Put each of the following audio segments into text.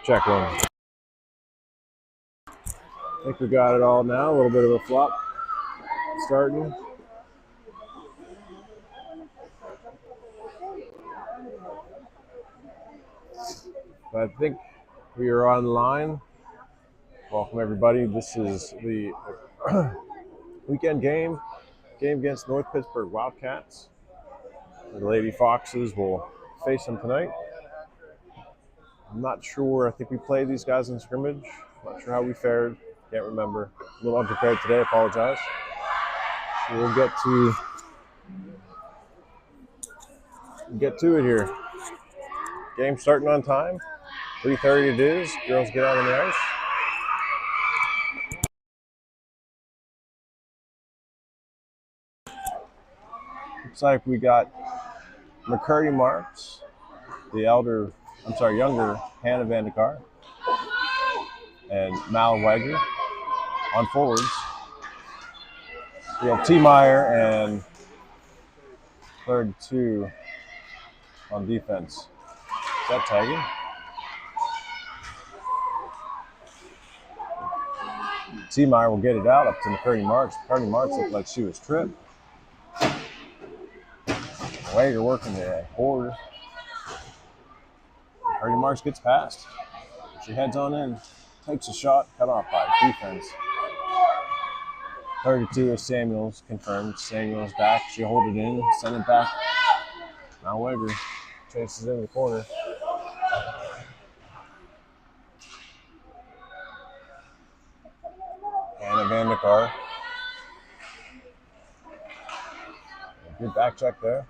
Check one. I think we got it all now. A little bit of a flop starting. But I think we are online. Welcome everybody. This is the weekend game against North Pittsburgh Wildcats. The Lady Foxes will face them tonight. I'm not sure. I think we played these guys in scrimmage. Not sure how we fared. Can't remember. A little unprepared today. Apologize. So we'll get to it here. Game starting on time. 3:30 it is. Girls get out on the ice. Looks like we got McCurdy Marks, the younger Hannah Vandekar, and Mal Wagner on forwards. We have T. Meyer and third two on defense. Is that tagging? T. Meyer will get it out up to McCurdy Marks. McCurdy Marks looked like she was tripped. Wagner working the board. McCurdy Marks gets past. She heads on in, takes a shot, cut off by defense. 32 is Samuels, confirmed. Samuels back, she'll hold it in, send it back. Now Wagner chases in the corner. Hannah Vandekar. Good back check there.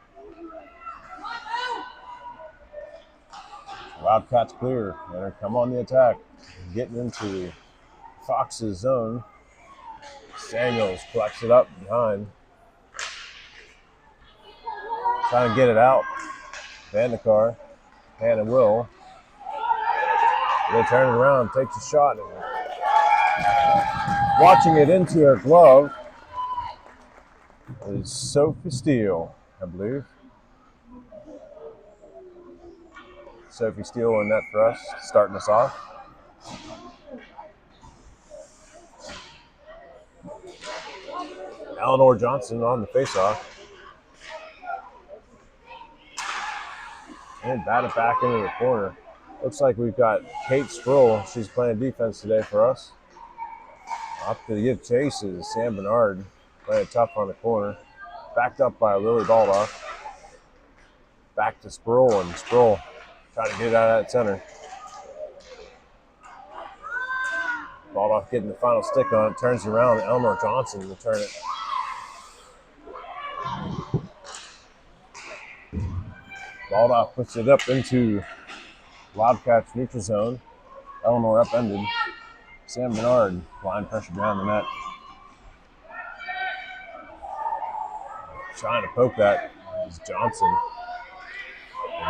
Wildcats clear. Better come on the attack. Getting into the Fox's zone. Samuels collects it up behind. Trying to get it out. Vandekar. Hannah will. They turn it around, takes a shot. Watching it into her glove is Sophie Steele, I believe. Sophie Steele in net for us, starting us off. Eleanor Johnson on the faceoff. And bat it back into the corner. Looks like we've got Kate Sproul. She's playing defense today for us. Up to give chase is Sam Bernard. Playing tough on the corner. Backed up by Lily Baldoff. Back to Sproul, and Sproul trying to get it out of that center. Baldoff getting the final stick on it, turns around, and Eleanor Johnson will turn it. Baldoff puts it up into Wildcats neutral zone. Eleanor upended. Sam Bernard blind pressure down the net. Trying to poke that is Johnson.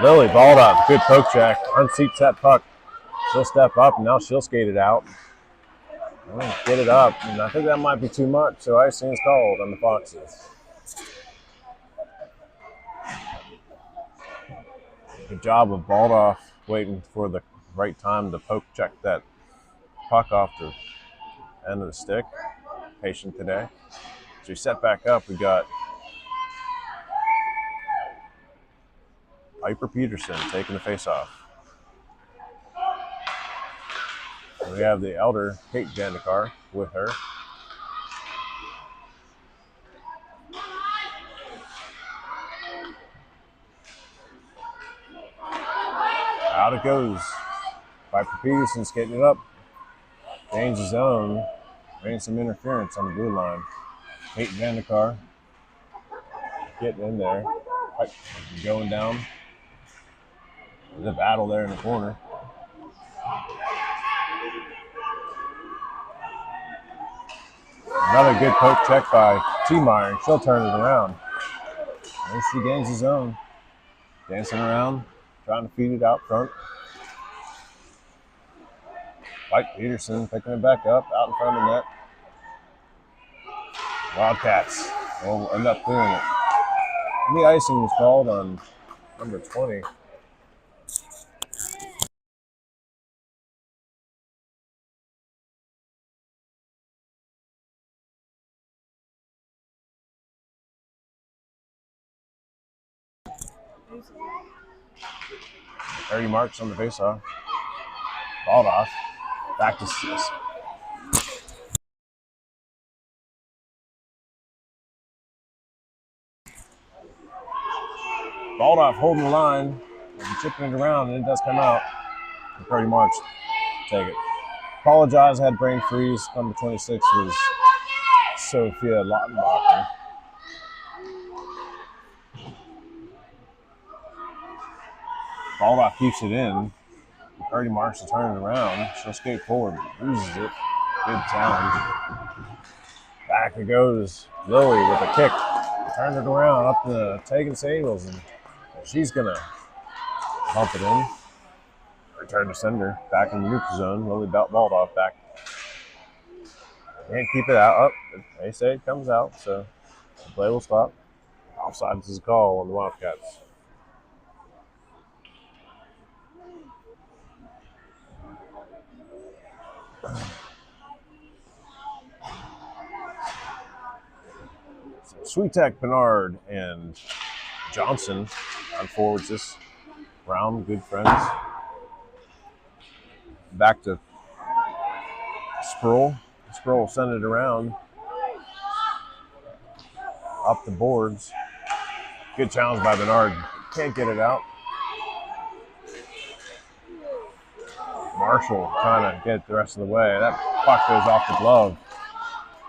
Lily Baldoff, good poke check, unseats that puck. She'll step up, and now she'll skate it out. Get it up, and I think that might be too much, so icing is called on the Foxes. Good job of Baldoff waiting for the right time to poke check that puck off the end of the stick. Patient today. So we set back up. We got Piper Peterson taking the face-off. We have the elder Kate Vandekar with her. Out it goes. Piper Peterson's getting it up. Gains his own. Made some interference on the blue line. Kate Vandekar getting in there. Pipe going down. There's a battle there in the corner. Another good poke check by T. Meyer. She'll turn it around. And she gains his own. Dancing around, trying to feed it out front. Mike Peterson picking it back up out in front of the net. Wildcats will end up clearing it. And the icing was called on number 20. 30 marks on the faceoff. Balled off. Back to Sis. Balled off, holding the line, and chipping it around, and it does come out. 30 marks. Take it. Apologize, had brain freeze. Number 26 was Sophia Lautenbacher. Balled off, keeps it in. 30 marks to turn it around. She'll skate forward, loses it. Good challenge. Back it goes. Lily with a kick. Turn it around up to Tegan Samuels, and she's gonna bump it in. Return to sender. Back in the neutral zone. Lily balled off back. Can't keep it out. Oh, they say it comes out, so the play will stop. Offsides is a call on the Wildcats. Sweetek, Bernard, and Johnson on forwards this round. Good friends. Back to Sproul. Sproul sent it around. Up the boards. Good challenge by Bernard. Can't get it out. Marshall trying to get it the rest of the way. That puck goes off the glove.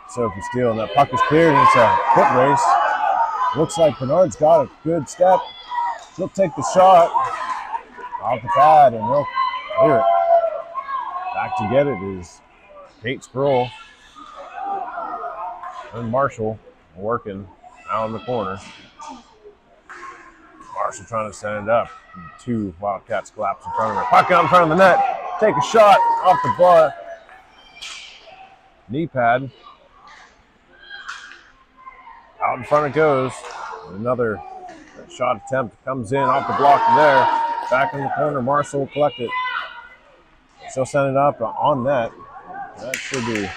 Sophie Steele, and that puck is cleared, and it's a foot race. Looks like Bernard's got a good step. She'll take the shot off the pad, and they'll clear it. Back to get it is Kate Sproul and Marshall working out in the corner. Marshall trying to send it up. Two Wildcats collapse in front of her. Puck out in front of the net. Take a shot off the butt. Knee pad. Out in front it goes. Another shot attempt comes in off the block there. Back in the corner. Marshall will collect it. She'll send it up on net. That should be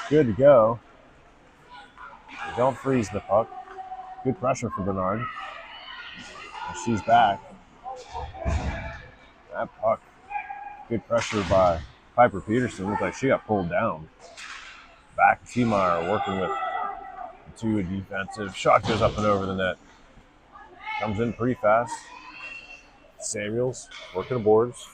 good to go. Don't freeze the puck. Good pressure for Bernard. And she's back. That puck. Good pressure by Piper Peterson. Looked like she got pulled down. Back to T-Meyer working with the two defensive. Shot goes up and over the net. Comes in pretty fast. Samuels working the boards.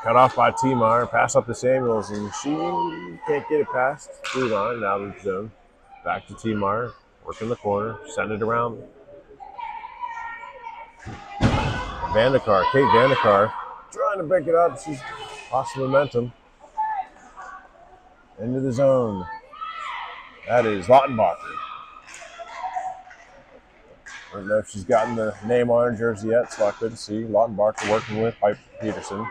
Cut off by T-Meyer. Pass up to Samuels, and she can't get it past. Blue line, out of the zone. Back to T-Meyer. Working the corner. Send it around. Vandekar, Kate Vandekar, trying to break it up. She's lost momentum. Into the zone. That is Lautenbacher. I don't know if she's gotten the name on her jersey yet, so I couldn't see. Lautenbacher working with Piper Peterson.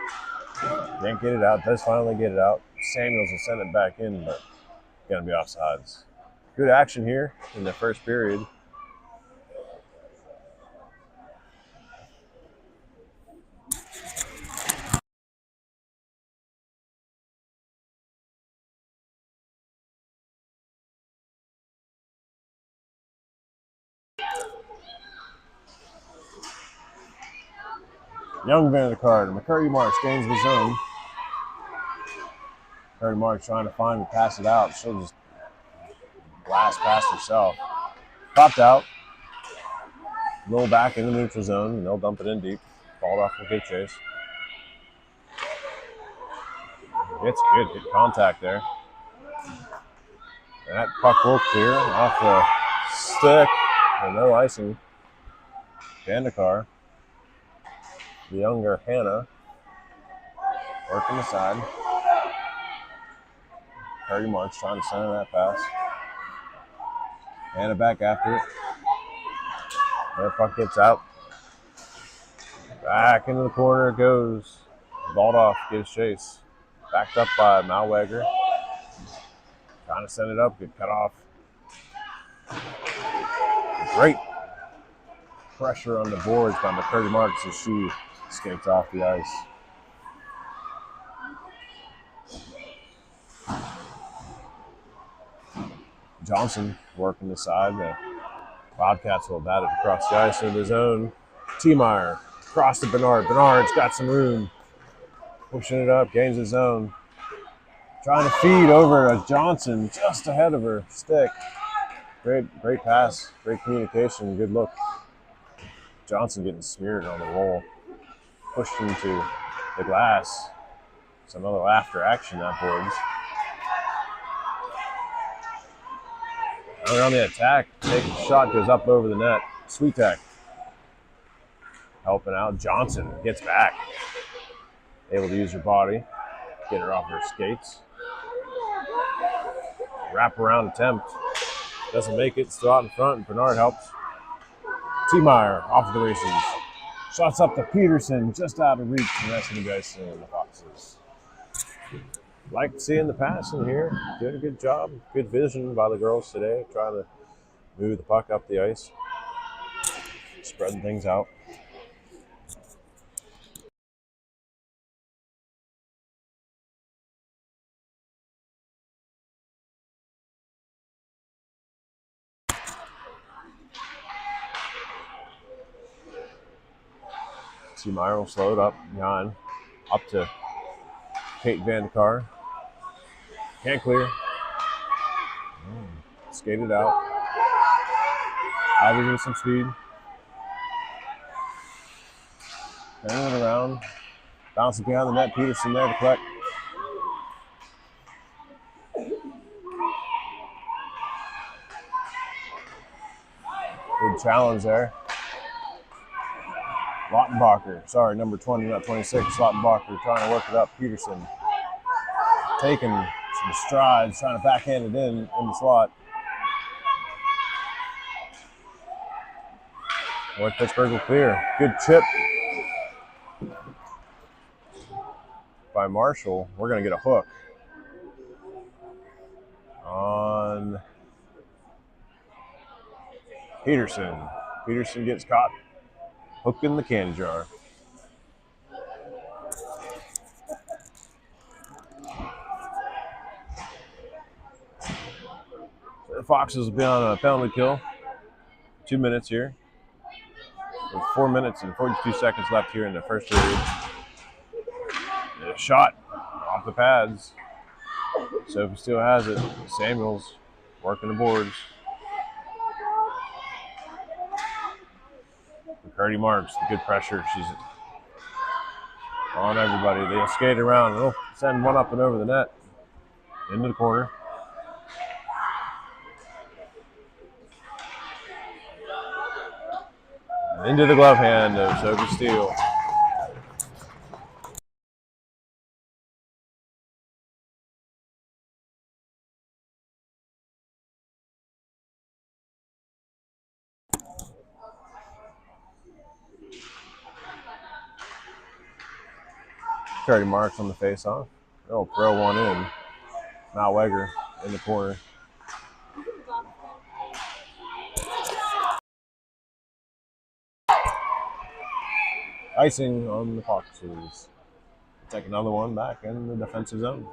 Can't get it out. Does finally get it out. Samuels will send it back in, but going to be offsides. Good action here in the first period. Young Vandekar, McCurdy Marks gains the zone. McCurdy Marks trying to find and pass it out. She'll just blast past herself. Popped out. Roll back in the neutral zone, and they'll dump it in deep. Balled off with good chase. It's good contact there. And that puck will clear off the stick. And no icing. Vandekar. The younger Hannah working the side. 30 Marks trying to center that pass. Hannah back after it. Their puck gets out. Back into the corner it goes. Balled off, gives chase. Backed up by Malweger. Trying to send it up, get cut off. Great pressure on the boards by McCurdy Marks as she skates off the ice. Johnson working the side. Wildcats will bat it across the ice into the zone. T-Meyer across to Bernard. Bernard's got some room. Pushing it up, gains his zone. Trying to feed over to Johnson just ahead of her stick. Great pass, great communication, good look. Johnson getting smeared on the roll. Pushed into the glass. It's another after action that boards. Now they're on the attack. Taking a shot, goes up over the net. Sweetek helping out. Johnson gets back. Able to use her body. Get her off her skates. Wrap around attempt. Doesn't make it. Still out in front. And Bernard helps. T-Meyer off the races. Shots up to Peterson. Just out of reach. The rest of the guys in the boxes. Like seeing the passing here. Doing a good job. Good vision by the girls today. Trying to move the puck up the ice. Spreading things out. T-Meyer will slow it up behind. Up to Kate Vandekar. Can't clear. Skated out. Ivy with some speed. Turning it around. Bouncing behind the net. Peterson there to collect. Good challenge there. Lottenbacher, number 20, not 26. Lottenbacher trying to work it up. Peterson taking some strides, trying to backhand it in the slot. North Pittsburgh will clear. Good chip by Marshall. We're going to get a hook on Peterson. Peterson gets caught. Hook in the candy jar. So the Foxes will be on a penalty kill. 2 minutes here. With 4 minutes and 42 seconds left here in the first period. And a shot off the pads. Sophie still has it. Samuels working the boards. McCurdy Marks, the good pressure. She's on everybody. They'll skate around. They'll send one up and over the net. Into the corner. Into the glove hand of Sophie Steele. McCurdy Marks on the face-off. They'll throw one in. Malweger in the corner. Icing on the Foxes. Take another one back in the defensive zone.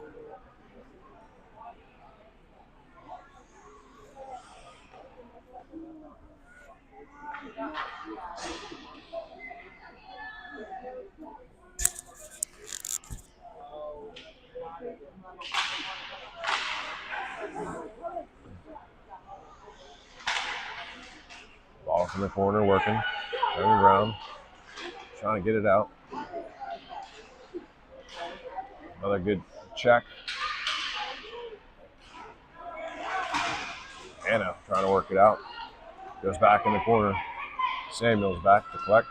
Ball from the corner, working, turning around, trying to get it out. Another good check. Anna trying to work it out. Goes back in the corner. Samuels back to collect.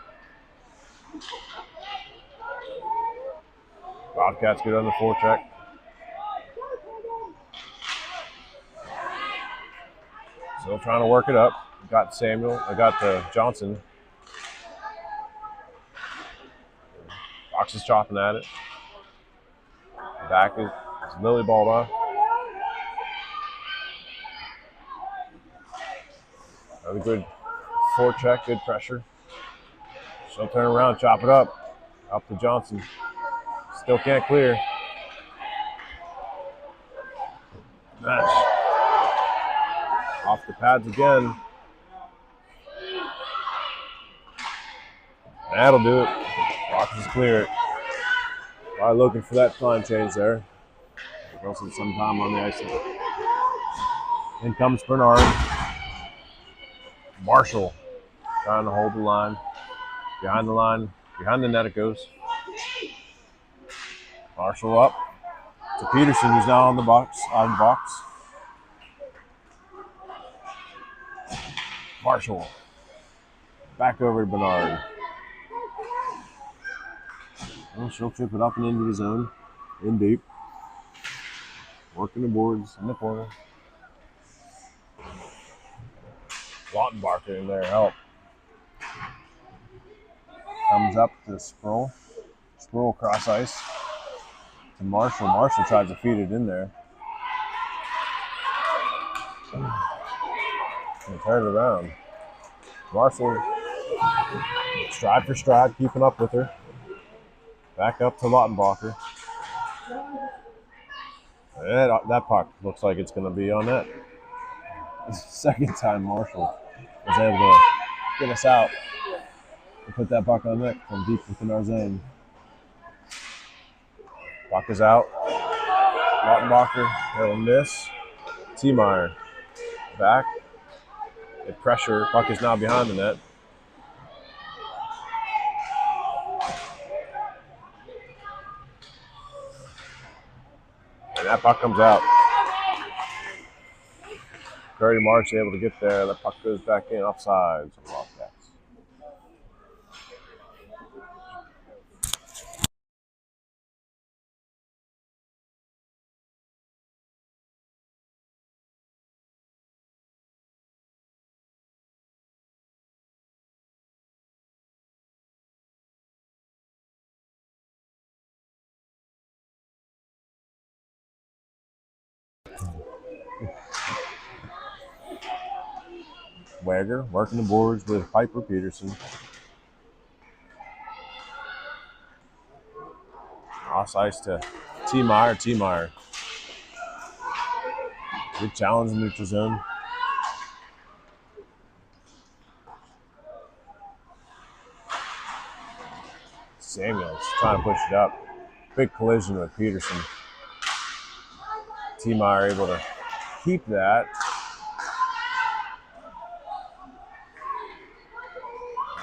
Wildcats get on the forecheck. Still trying to work it up. Got Samuel. I got Johnson. Fox is chopping at it. Back is Lily Balba. Another good forecheck, good pressure. She'll turn around, chop it up. Up to Johnson. Still can't clear. Match. Off the pads again. That'll do it. Box is clear. Probably looking for that line change there. Wilson some time on the ice. In comes Bernard. Marshall trying to hold the line. Behind the line. Behind the net it goes. Marshall up to Peterson, who's now on the box. Marshall. Back over to Bernard. Well, she'll chip it up and into the zone. In deep. Working the boards in the corner. Lautenbacher in there, help. Comes up to Sproul. Sproul cross ice to Marshall. Marshall tries to feed it in there. And turn it around. Marshall, stride for stride, keeping up with her. Back up to Lautenbacher. That puck looks like it's going to be on net. Second time Marshall was able to get us out and put that puck on net from deep within our zone. Puck is out. Lautenbacher, he'll miss. T-Meyer back. At pressure, puck is now behind the net. And that puck comes out. Curry March able to get there. That puck goes back in offsides. Wildcats. Wager working the boards with Piper Peterson. Cross ice to T-Meyer. T-Meyer. Good challenge in the zone. Samuels trying to push it up. Big collision with Peterson. T-Meyer able to keep that.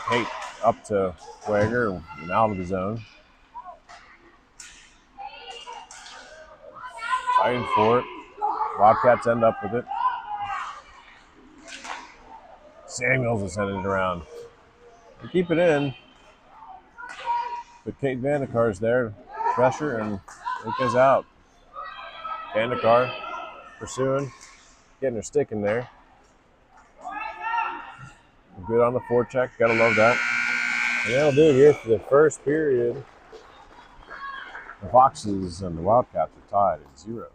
Kate up to Wager and out of the zone. Fighting for it. Wildcats end up with it. Samuels is sending it around. They keep it in. But Kate Vandekar's there. Pressure and it goes out. Vandekar pursuing. Getting her stick in there. Good on the forecheck. Gotta love that. And that'll do it here for the first period. The Foxes and the Wildcats are tied at 0.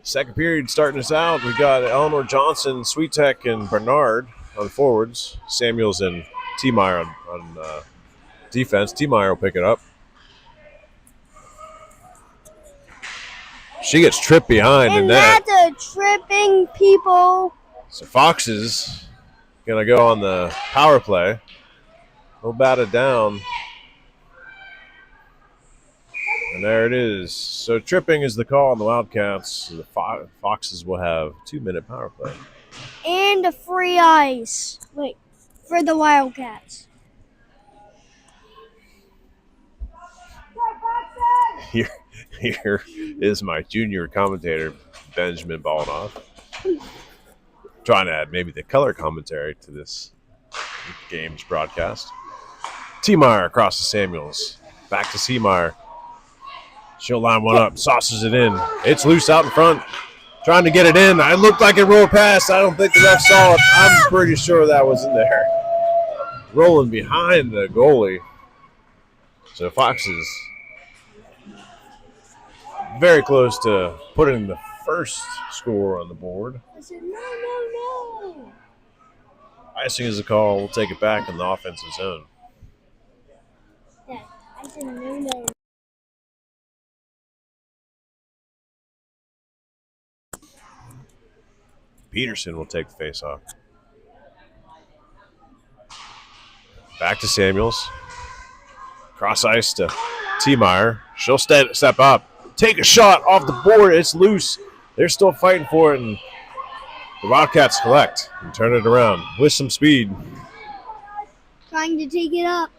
Second period starting us out. We got Eleanor Johnson, Sweetek, and Bernard on forwards. Samuels and T. Meyer on defense. T. Meyer will pick it up. She gets tripped behind and the net. That's a tripping, people. So Fox is going to go on the power play. They'll bat it down. And there it is. So tripping is the call on the Wildcats. The Foxes will have 2-minute power play. And a free ice. Wait, for the Wildcats. Here is my junior commentator, Benjamin Balanoff, trying to add maybe the color commentary to this game's broadcast. T. Meyer across to Samuels. Back to C. Meyer. She'll line one up, saucers it in. It's loose out in front. Trying to get it in. It looked like it rolled past. I don't think the ref saw it. I'm pretty sure that was in there. Rolling behind the goalie. So Foxes very close to putting the first score on the board. I said, no. Icing is a call. We'll take it back in the offensive zone. Dad, I said no. Peterson will take the face-off. Back to Samuels. Cross ice to T. Meyer. She'll step up. Take a shot off the board. It's loose. They're still fighting for it, and the Wildcats collect and turn it around with some speed. Trying to take it up.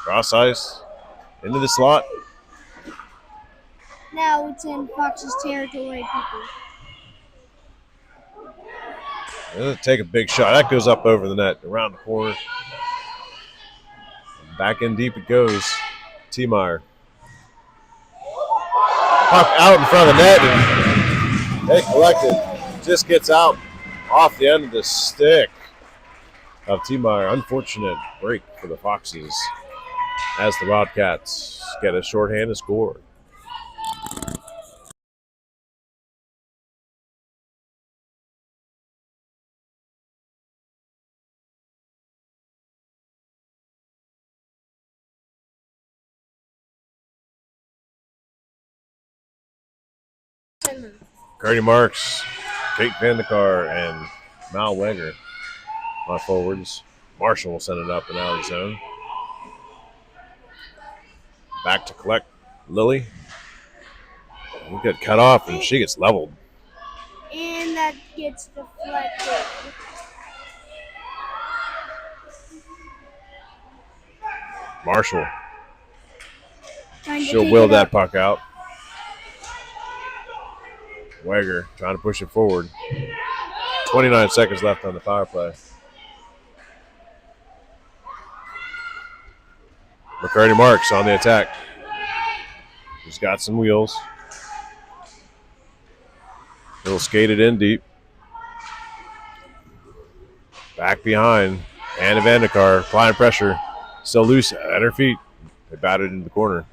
Cross ice into the slot. Now it's in Fox's territory, people. They'll take a big shot. That goes up over the net, around the corner. Back in deep it goes. T. Meyer. Puck out in front of the net, and they collect it. Just gets out off the end of the stick of T. Meyer. Unfortunate break for the Foxes as the Wildcats get a shorthanded score. Cardi Marks, Kate Vandekar, and Mal Weger on forwards. Marshall will send it up and out of the zone. Back to collect Lily. We get cut off, and she gets leveled. And that gets deflected. Marshall. She'll will that puck out. Weger trying to push it forward. 29 seconds left on the power play. McCurdy Marks on the attack. He's got some wheels. He'll skate it in deep. Back behind. Anna Vandekar applying pressure. Still loose at her feet. They batted into the corner.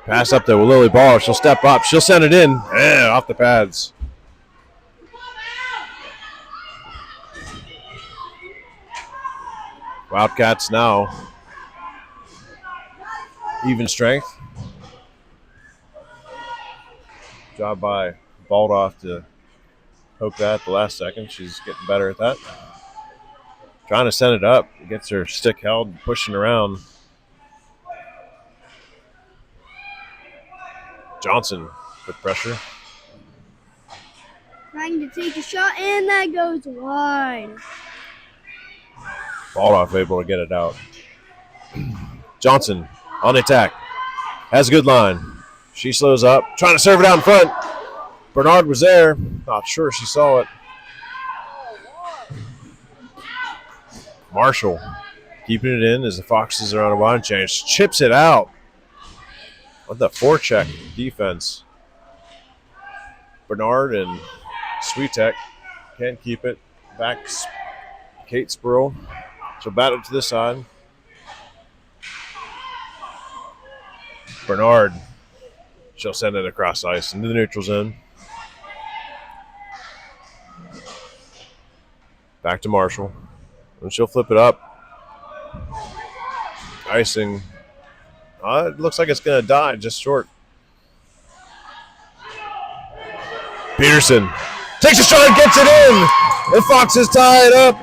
Pass up to Lily Ball. She'll step up. She'll send it in. Off the pads. Wildcats now even strength. Job by Baldoff to poke that at the last second. She's getting better at that. Trying to send it up. Gets her stick held, pushing around. Johnson with pressure. Trying to take a shot, and that goes wide. Baldoff able to get it out. Johnson on the attack. Has a good line. She slows up. Trying to serve it out in front. Bernard was there. Not sure she saw it. Marshall keeping it in as the Foxes are on a line change. Chips it out. What the forecheck defense. Bernard and Sweetek can't keep it. Back Kate Spruill. She'll bat it to this side. Bernard She'll send it across ice into the neutral zone. Back to Marshall. And she'll flip it up. Icing. It looks like it's going to die just short. Peterson takes a shot, gets it in. The Foxes tie it up.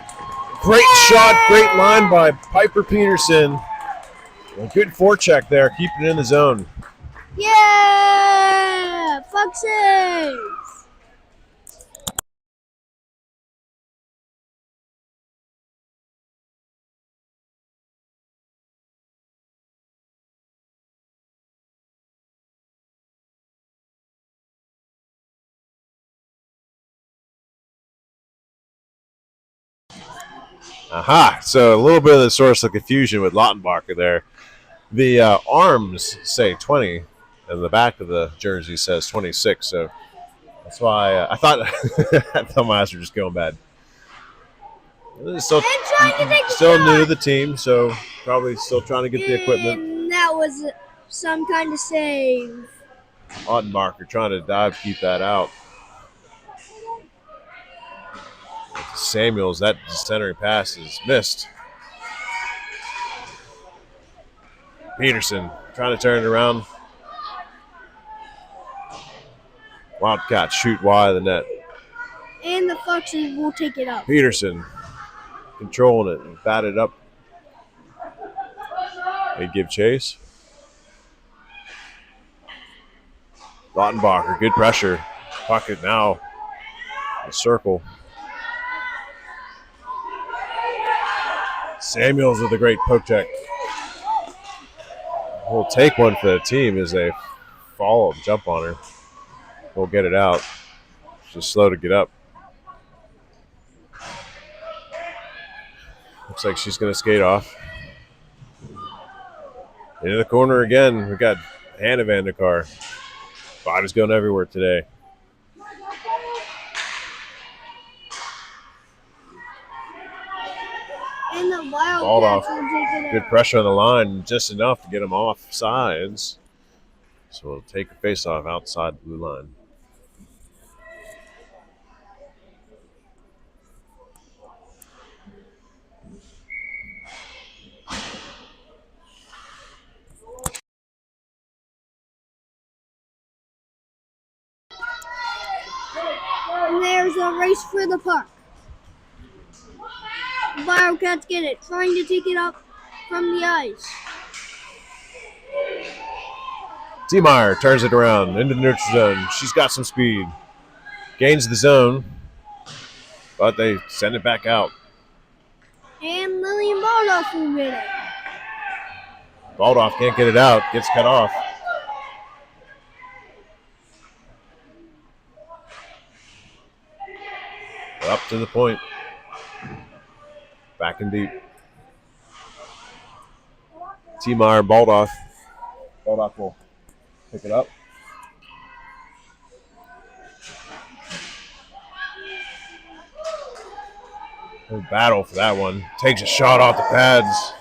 Great shot, great line by Piper Peterson. A good forecheck there, keeping it in the zone. Yeah! Foxes! Aha! So a little bit of the source of confusion with Lautenbacher there. The arms say 20, and the back of the jersey says 26. So that's why I thought I thought my eyes were just going bad. Still new to the team, so probably still trying to get the equipment. And that was some kind of save. Lautenbacher trying to dive, keep that out. Samuels, that centering pass is missed. Peterson trying to turn it around. Wildcats shoot wide of the net. And the Foxes will take it up. Peterson controlling it and bat it up. They give chase. Lautenbacher, good pressure. Pocket now. The circle. Samuels with a great poke check. We'll take one for the team as they follow and jump on her. We'll get it out. She's slow to get up. Looks like she's going to skate off. Into the corner again. We got Hannah Vandekar. Body's going everywhere today. And the Wildcats will take it Good up. pressure on the line, just enough to get them off sides. So we'll take a face-off outside the blue line. And there's a race for the puck. The Wildcats get it, trying to take it up from the ice. T-Meyer turns it around into the neutral zone. She's got some speed. Gains the zone, but they send it back out. And Lillian Baldoff will get it. Baldoff can't get it out. Gets cut off. Up to the point. Back and deep. T-Meyer, Baldoff. Baldoff will pick it up. Good battle for that one. Takes a shot off the pads.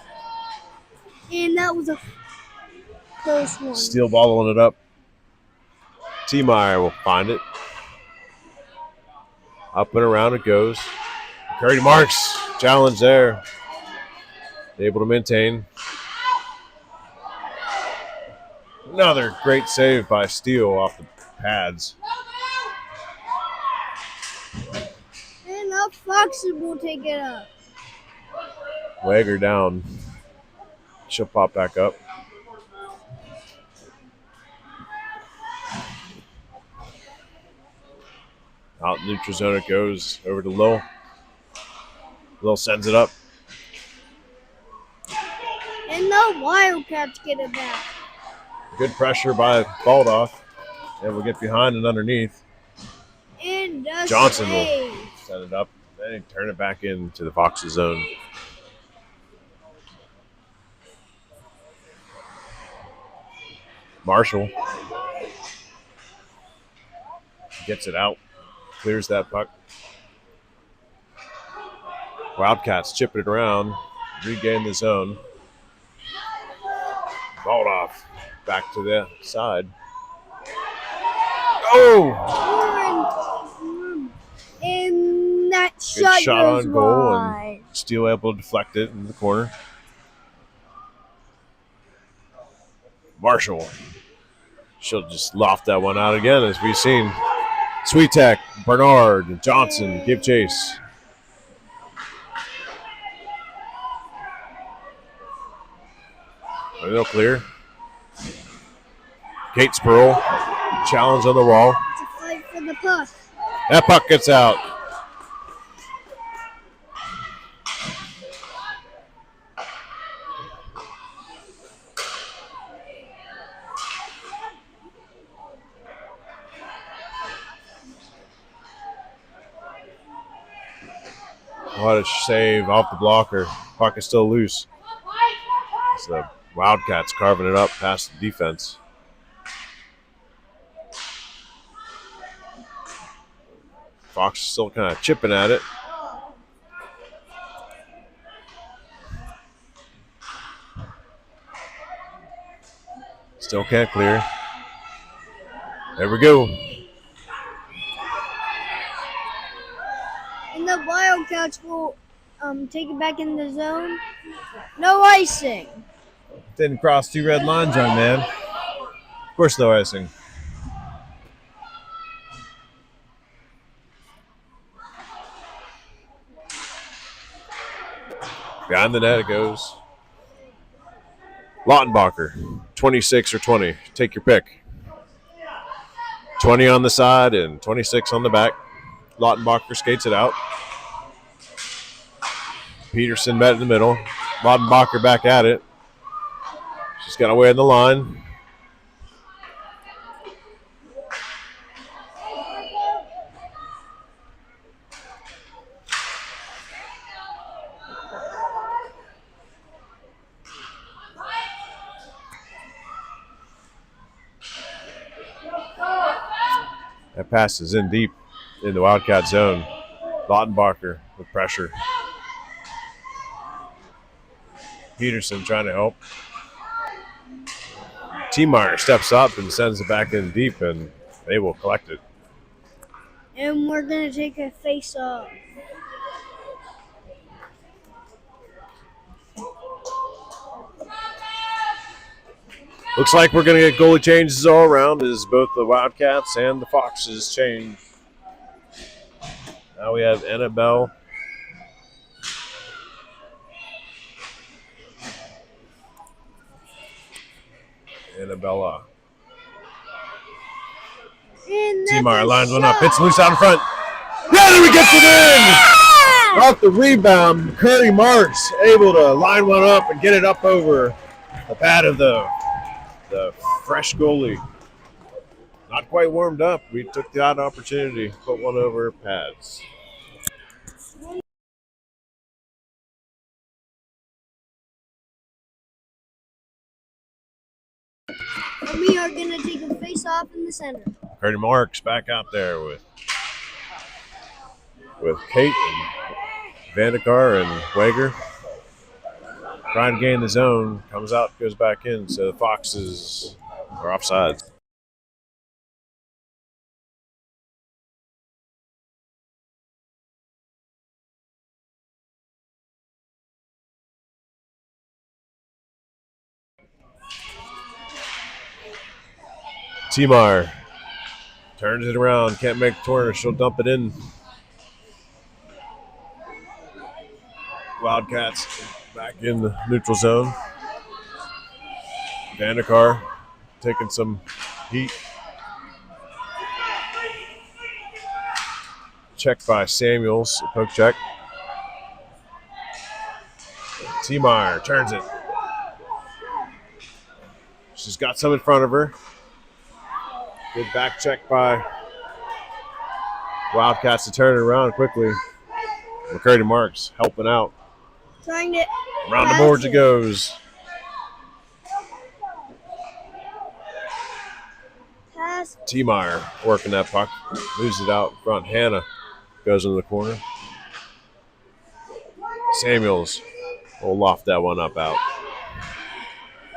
And that was a close one. Steel balling it up. T-Meyer will find it. Up and around it goes. Curdy Marks, challenge there. Able to maintain. Another great save by Steele off the pads. And the Foxes will take it up. Wager down. She'll pop back up. Out neutral zone it goes over to Lil. Lil sends it up. And the Wildcats get it back. Good pressure by Baldoff. And we'll get behind and underneath. And the Johnson save. will set it up. Then turn it back into the Foxes zone. Marshall gets it out. Clears that puck. Wildcats chip it around. Regain the zone. Baldoff back to the side. Oh! And that Good shot shot goes on goal, wide. and Steele able to deflect it in the corner. Marshall. She'll just loft that one out again, as we've seen. Sweetek, Bernard, and Johnson give chase. A little clear. Kate Spurl, challenge on the wall. It's a fight for the puck. That puck gets out. What a save off the blocker. Puck is still loose. It's the Wildcats carving it up past the defense. Fox is still kind of chipping at it. Still can't clear. There we go. And the Wildcats will take it back in the zone. No icing. Didn't cross two red lines, young man. Of course, no icing. Behind the net it goes. Lautenbacher, 26 or 20. Take your pick. 20 on the side and 26 on the back. Lautenbacher skates it out. Peterson met in the middle. Lautenbacher back at it. She's got away in the line. That pass is in deep in the Wildcat zone. Lautenbacher with pressure. Peterson trying to help. T-Meyer steps up and sends it back in deep, and they will collect it. And we're going to take a face-off. Looks like we're going to get goalie changes all around as both the Wildcats and the Foxes change. Now we have Annabelle. Annabella. T-Meyer lines one up. Hits loose out in front. Yeah, there we get it in! Off the rebound, Curry Marks able to line one up and get it up over the pad of the fresh goalie. Not quite warmed up. We took that opportunity, put one over pads. And we are going to take a face-off in the center. Curry Marks back out there with Kate and Vandekar and Wager. Trying to gain the zone. Comes out, goes back in. So the Foxes are offside. T-Meyer turns it around. Can't make the corner. She'll dump it in. Wildcats back in the neutral zone. Vandekar taking some heat. Check by Samuels. Poke check. T-Meyer turns it. She's got some in front of her. Good back check by Wildcats to turn it around quickly. McCurdy Marks helping out. Trying to Around the boards it goes. pass. T-Meyer working that puck. Loses it out in front. Hannah goes into the corner. Samuels will loft that one up out.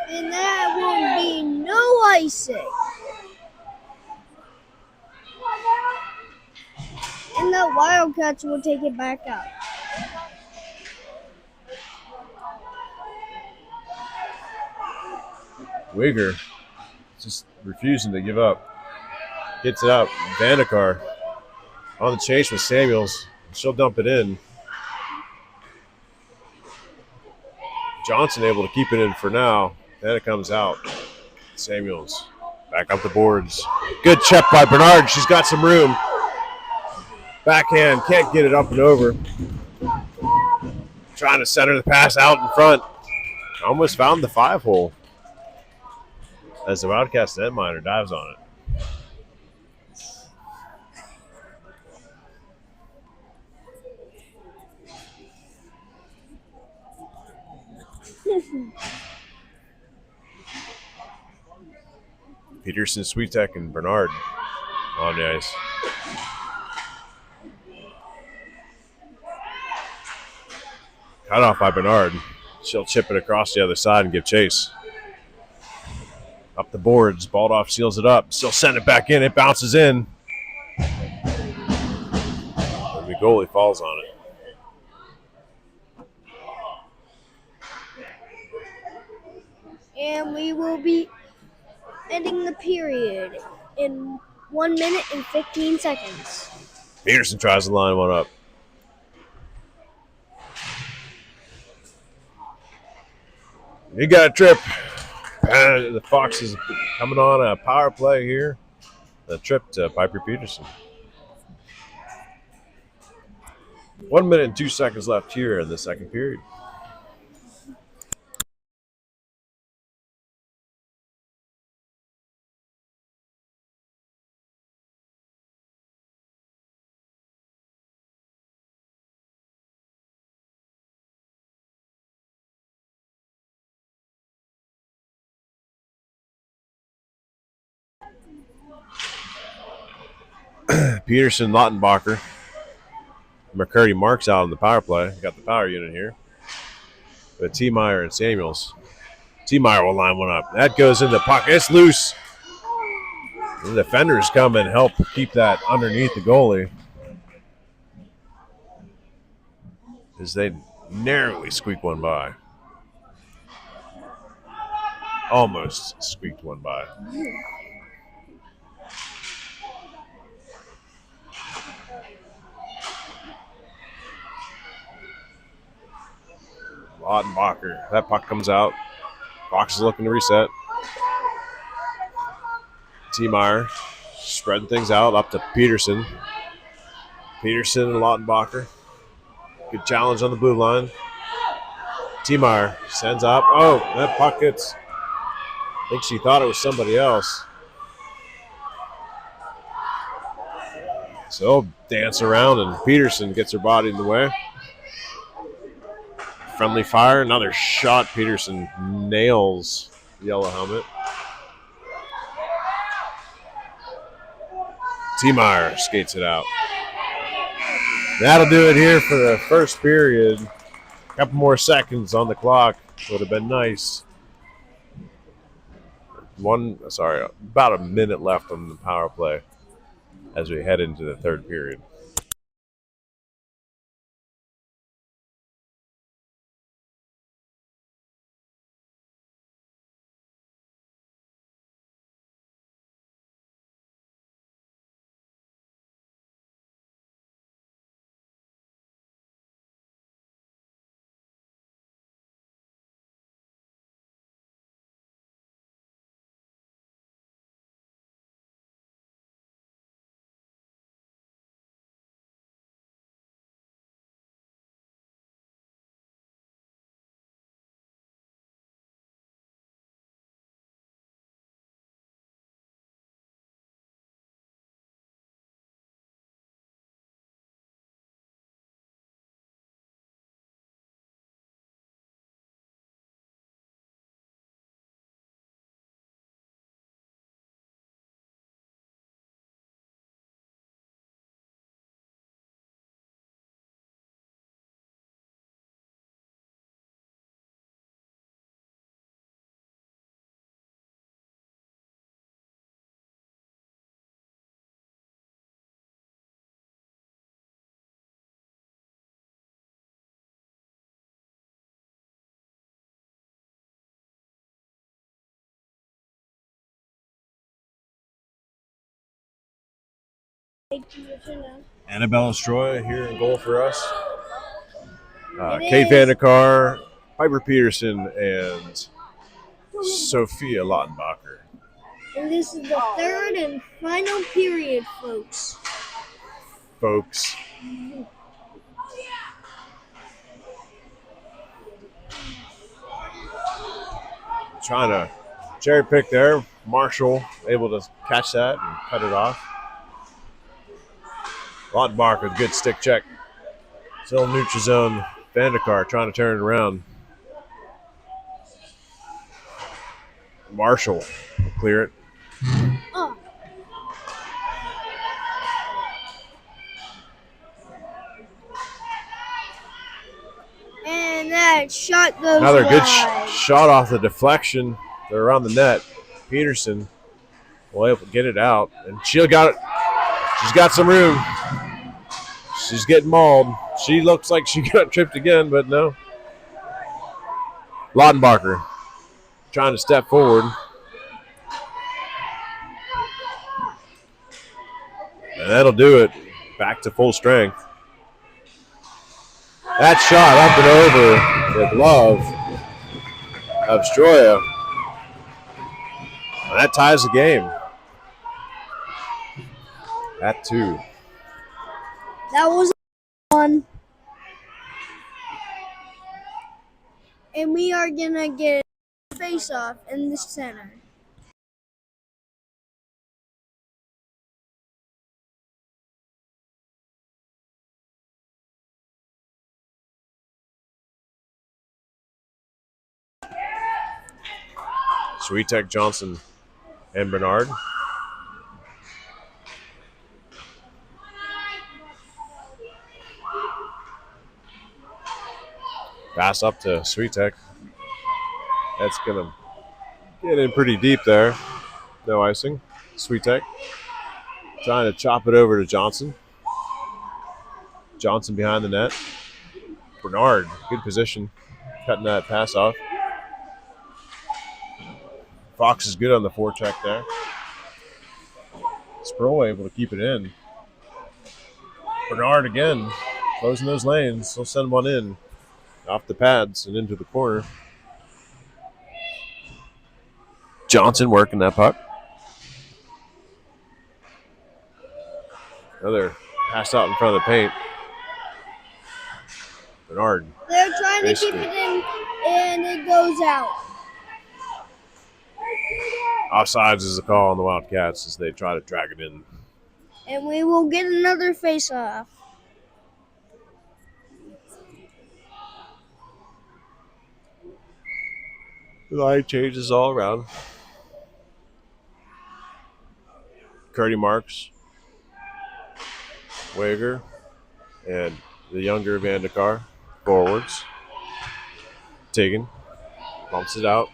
And that will be no icing. And the Wildcats will take it back up. Wigger just refusing to give up. Gets it up. Vandekar on the chase with Samuels. She'll dump it in. Johnson able to keep it in for now. Then it comes out. Samuels back up the boards. Good check by Bernard. She's got some room. Backhand. Can't get it up and over. Trying to center the pass out in front. Almost found the 5-hole as the Wildcats netminder dives on it. Peterson, Sweetek, and Bernard on the ice. Cut off by Bernard. She'll chip it across the other side and give chase. Up the boards. Baldoff seals it up. Still send it back in. It bounces in. And the goalie falls on it. And we will be ending the period in 1 minute and 15 seconds. Peterson tries to line one up. He got a trip. The Fox is coming on a power play here. A trip to Piper Peterson. 1 minute and 2 seconds left here in the second period. Peterson, Lautenbacher, McCurdy, Marks out on the power play. Got the power unit here. But T-Meyer and Samuels. T-Meyer will line one up. That goes in the pocket. It's loose. The defenders come and help keep that underneath the goalie as they narrowly squeak one by. Almost squeaked one by. Lautenbacher. That puck comes out. Fox is looking to reset. T-Meyer spreading things out up to Peterson. Peterson and Lautenbacher. Good challenge on the blue line. T-Meyer sends up. Oh, that puck gets... I think she thought it was somebody else. So dance around and Peterson gets her body in the way. Friendly fire. Another shot. Peterson nails the yellow helmet. T-Meyer skates it out. That'll do it here for the first period. A couple more seconds on the clock would have been nice. About a minute left on the power play as we head into the third period. Annabelle Stroy here in goal for us. It Kate is. Vandekar, Piper Peterson, and Sophia Lautenbacher. And this is the third and final period, folks. Trying to cherry pick there. Marshall able to catch that and cut it off. Lautenbacher with a good stick check. Still neutral zone. Vandekar trying to turn it around. Marshall will clear it. Oh. And that shot goes Another good wide. shot off the deflection. They're around the net. Peterson will able to get it out, and she's got some room. She's getting mauled. She looks like she got tripped again, but no. Lautenbacher trying to step forward. And that'll do it. Back to full strength. That shot up and over the glove of Stroya. And that ties the game at 2. That was one. And we are going to get a face-off in the center. Switek, Johnson, and Bernard. Pass up to Switek. That's going to get in pretty deep there. No icing. Switek trying to chop it over to Johnson. Johnson behind the net. Bernard, good position, cutting that pass off. Fox is good on the forecheck there. Sproul able to keep it in. Bernard again, closing those lanes. He'll send one in off the pads and into the corner. Johnson working that puck. Another pass out in front of the paint. Bernard. They're trying to keep it in, and it goes out. Offsides is the call on the Wildcats as they try to drag it in. And we will get another face-off. The line changes all around. Curdy Marks, Wager, and the younger Vandekar forwards. Taken, bumps it out.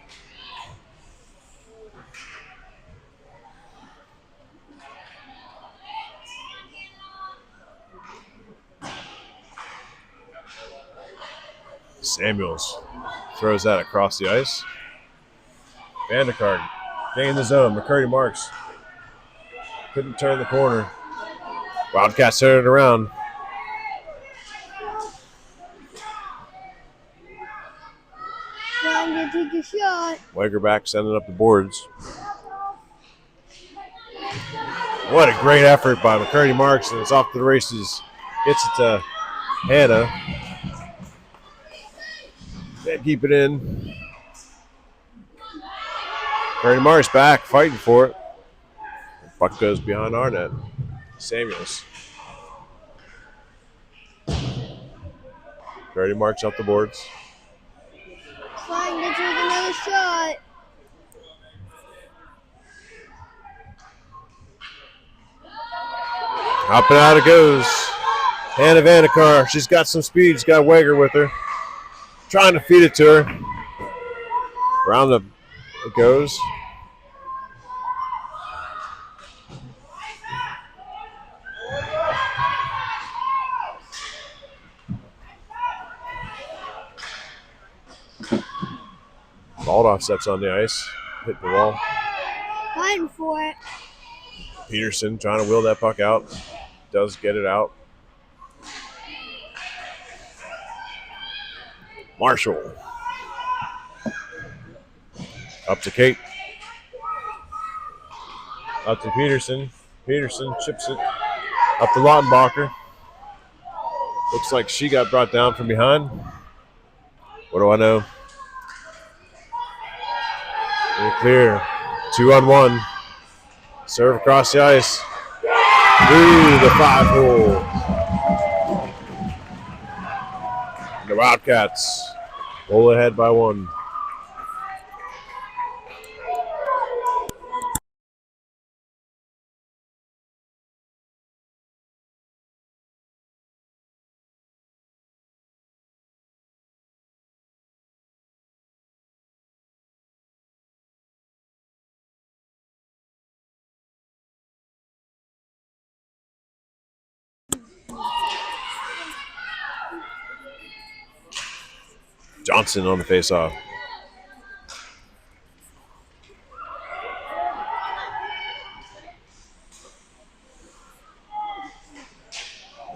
Samuels throws that across the ice. Vandekar getting in the zone. McCurdy Marks couldn't turn the corner. Wildcats turn it around. Trying to take a shot. Wager back sending up the boards. What a great effort by McCurdy Marks, and it's off to the races. Gets it to Hannah. Can't keep it in. McCurdy Marks back, fighting for it. The puck goes behind our net. Samuels. McCurdy Marks up the boards. Trying to take another shot. Up and out it goes. Hannah Vandekar, she's got some speed. She's got Wager with her. Trying to feed it to her. Around it goes. Baldoff steps on the ice, hit the wall. Fighting for it. Peterson trying to wheel that puck out. does get it out. Marshall. Up to Kate. Up to Peterson. Peterson chips it up to Lautenbacher. Looks like she got brought down from behind. What do I know? Very clear. 2-on-1. Serve across the ice. Through the 5-hole. The Wildcats pull ahead by 1. Johnson on the faceoff.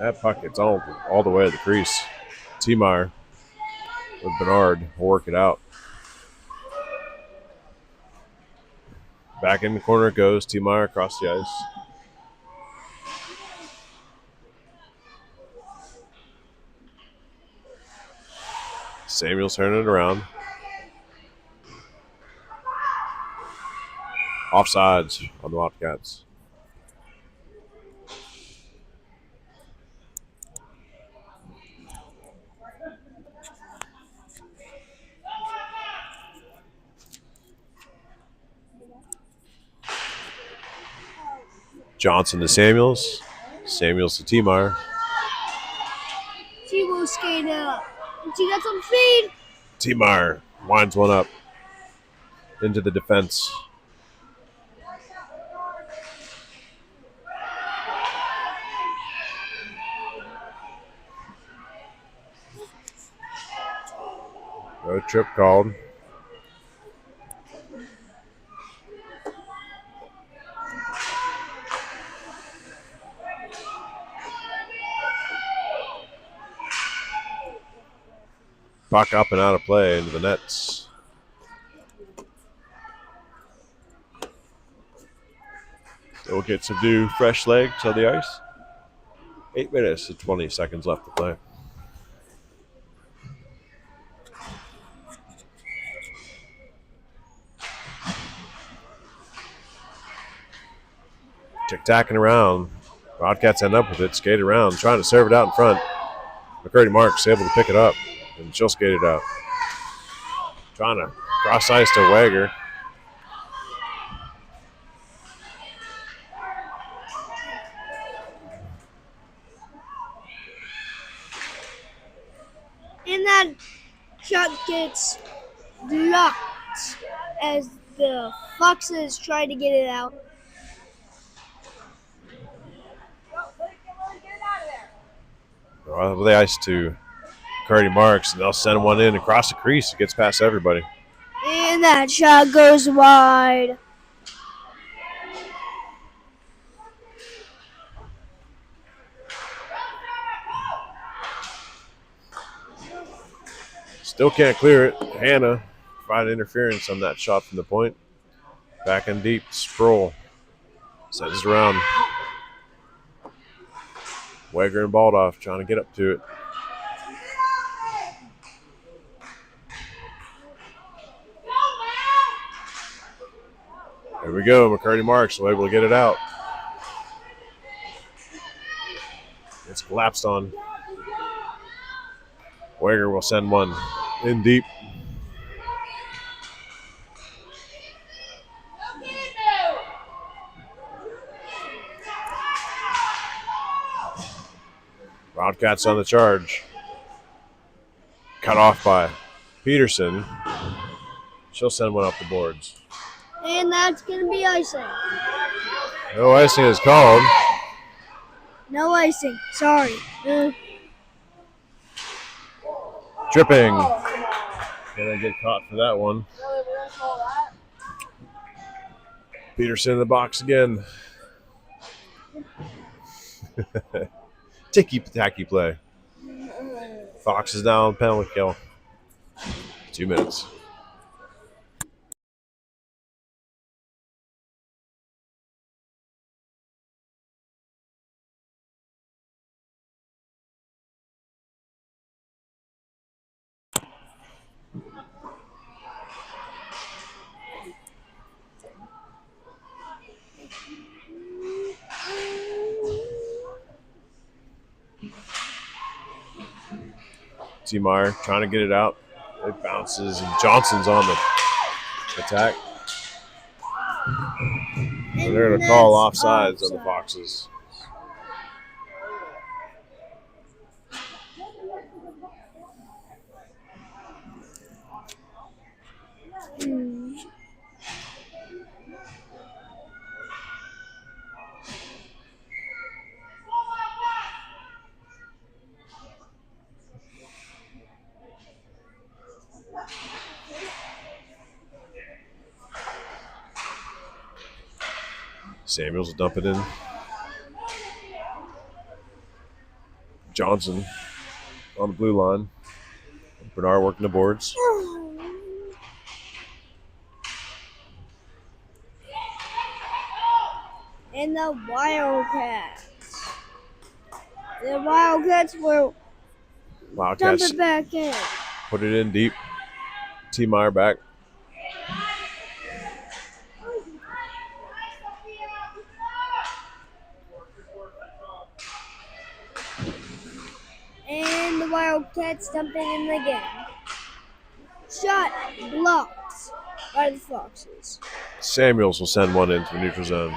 That puck gets all the way to the crease. T-Meyer with Bernard will work it out. Back in the corner it goes. T-Meyer across the ice. Samuel's turning it around. Offsides on the Wildcats. Johnson to Samuels. Samuels to T-Meyer. She will skate up. And she got some speed. T-Meyer winds one up into the defense. No trip called. Puck up and out of play into the nets. Still get some new fresh legs on the ice. 8 minutes and 20 seconds left to play. Tick-tacking around. Wildcats end up with it, skate around, trying to serve it out in front. McCurdy Marks able to pick it up, and she'll skate it out. Trying to cross ice to Wager. And that shot gets blocked as the Foxes try to get it out. Over the ice to McCurdy Marks, and they'll send one in across the crease. It gets past everybody. And that shot goes wide. Still can't clear it. Hannah provided interference on that shot from the point. Back in deep. Sproul sends it around. Wager and Baldoff trying to get up to it. There we go. McCurdy Marks will able to get it out. It's collapsed on. Wager will send one in deep. Wildcats on the charge. Cut off by Peterson. She'll send one up the boards. And that's going to be icing. No icing is called. No icing. Sorry. Tripping. Gonna get caught for that one. Peterson in the box again. Ticky-tacky play. Fox is down, penalty kill. 2 minutes. T-Meyer trying to get it out. It bounces, and Johnson's on the attack. And they're going to call offsides on the Foxes. Samuels will dump it in. Johnson on the blue line. Bernard working the boards. And the Wildcats. The Wildcats will dump it back in. Put it in deep. T-Meyer back. And the Wildcats dump it in again. Shot blocked by the Foxes. Samuels will send one into the neutral zone.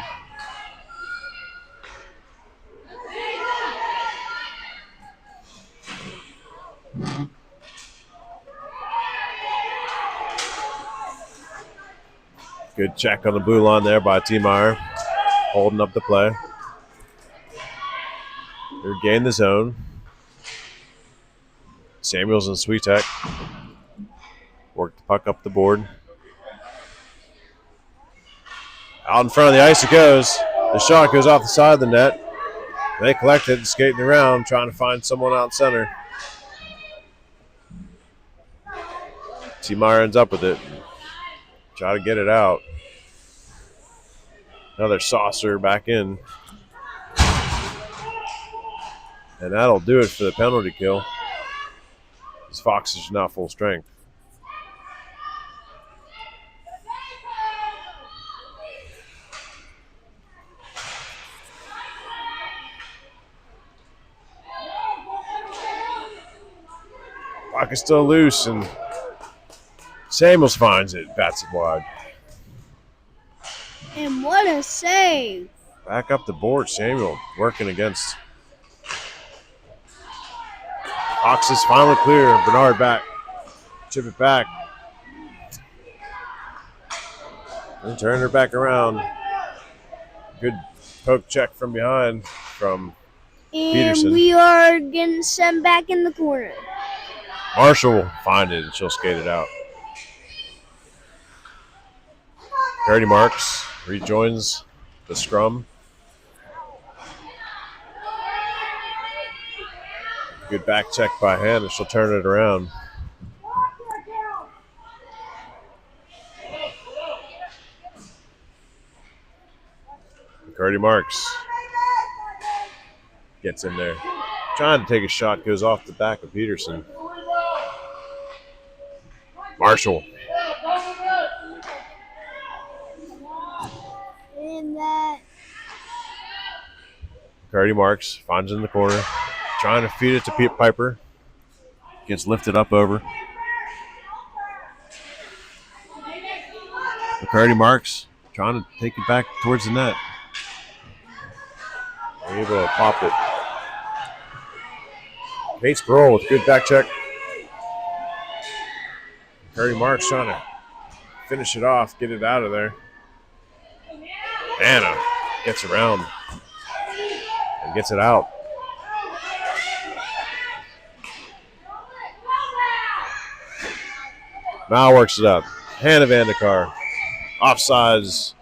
Good check on the blue line there by T-Meyer. Holding up the play. They regain the zone. Samuels and Swiatek work the puck up the board. Out in front of the ice it goes. The shot goes off the side of the net. They collect it, skating around, trying to find someone out center. T-Meyer ends up with it. Try to get it out. Another saucer back in. And that'll do it for the penalty kill. This Fox is not full strength. Puck is still loose, and Samuels finds it, bats it wide. And what a save. Back up the board, Samuel working against. Fox is finally clear. Bernard back. Chip it back. And turn her back around. Good poke check from behind from Peterson. And we are getting sent back in the corner. Marshall will find it and she'll skate it out. Brady Marks rejoins the scrum. Good back check by Hannah. She'll turn it around. Brady Marks gets in there. Trying to take a shot, goes off the back of Peterson. Marshall. And that. Brady Marks finds it in the corner. Trying to feed it to Pete Piper. Gets lifted up over. McCarty Marks trying to take it back towards the net. Able to pop it. Kate Sproul with good back check. McCarty Marks trying to finish it off, get it out of there. Anna gets around and gets it out. Now works it up. Hannah Vandekar. Offsides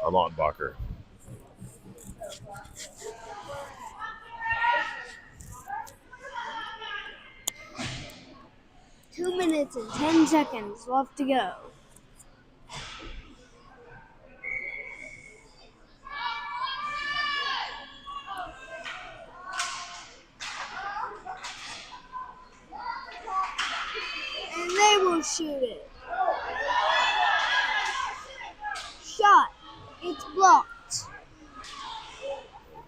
on Lautenbacher. minutes and 10 seconds left to go. And they will shoot it. Shot. It's blocked.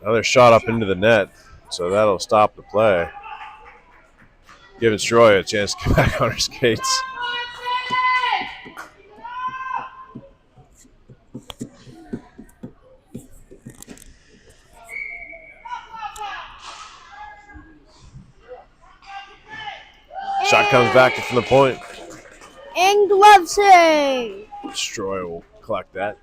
Another shot up into the net, so that'll stop the play. Giving Stroy a chance to get back on her skates. Shot comes back from the point. And glove save. Stroy will collect that.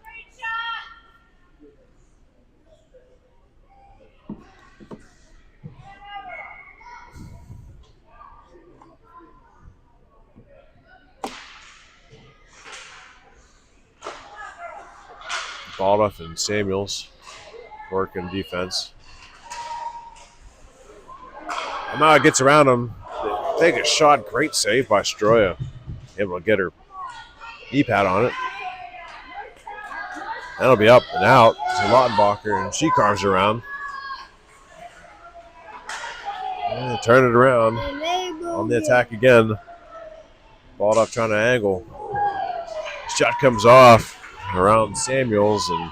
Baldwin and Samuels working defense. Amaya gets around him. Take a shot. Great save by Stroya. Able to get her knee pad on it. That'll be up and out to Lautenbacher, and she carves around. And turn it around on the attack again. Balled up trying to angle. Shot comes off around Samuels and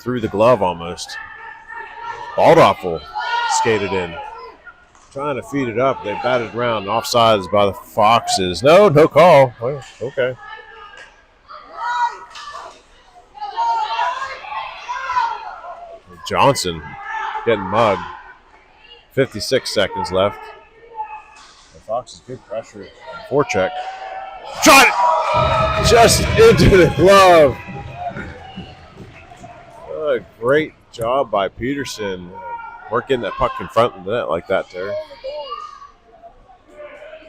through the glove almost. Baldwin skated in. Trying to feed it up. They batted around. Offsides by the Foxes. No call. Well, okay. Johnson getting mugged. 56 seconds left. The Foxes good pressure. Forecheck. Shot it! Just into the glove. A great job by Peterson. Weren't getting that puck in front of the net like that there.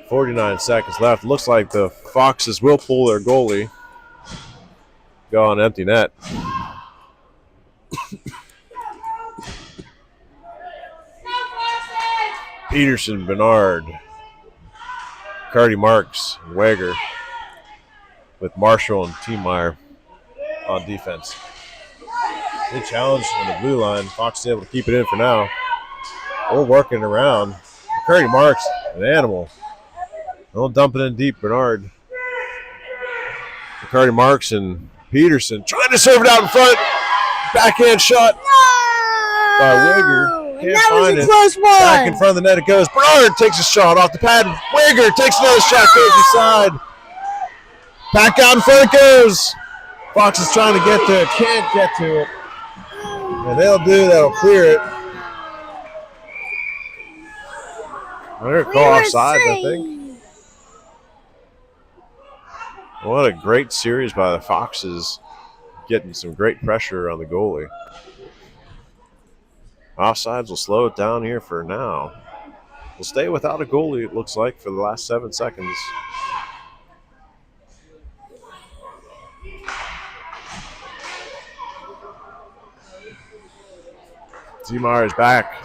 49 seconds left. Looks like the Foxes will pull their goalie. Go on empty net. Peterson, Bernard, Cardi Marks, and Wager with Marshall and T-Meyer on defense. Big challenge on the blue line. Fox is able to keep it in for now. We're working around. Curdy Marks, an animal. They'll dump it in deep. Bernard. Curdy Marks and Peterson trying to serve it out in front. Backhand shot by Wigger. Can't find it. Close one. Back in front of the net it goes. Bernard takes a shot off the pad. Wigger takes another shot, goes inside. Back out in front it goes. Fox is trying to get to it. Can't get to it. And they'll do, that'll clear it. They're going to call offsides, I think. What a great series by the Foxes, getting some great pressure on the goalie. Offsides will slow it down here for now. We'll stay without a goalie, it looks like, for the last 7 seconds. T-Meyer is back.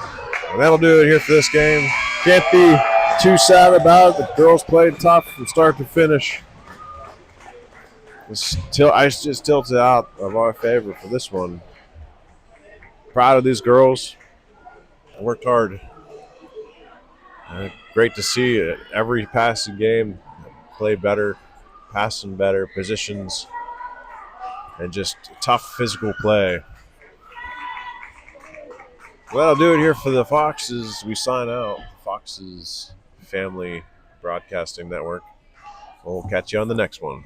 And that'll do it here for this game. Can't be too sad about it. The girls played tough from start to finish. I just tilted out of our favor for this one. Proud of these girls. I worked hard. Great to see it. Every passing game, play better, passing better, positions, and just tough physical play. Well, I'll do it here for the Foxes. We sign out. Foxes Family Broadcasting Network. We'll catch you on the next one.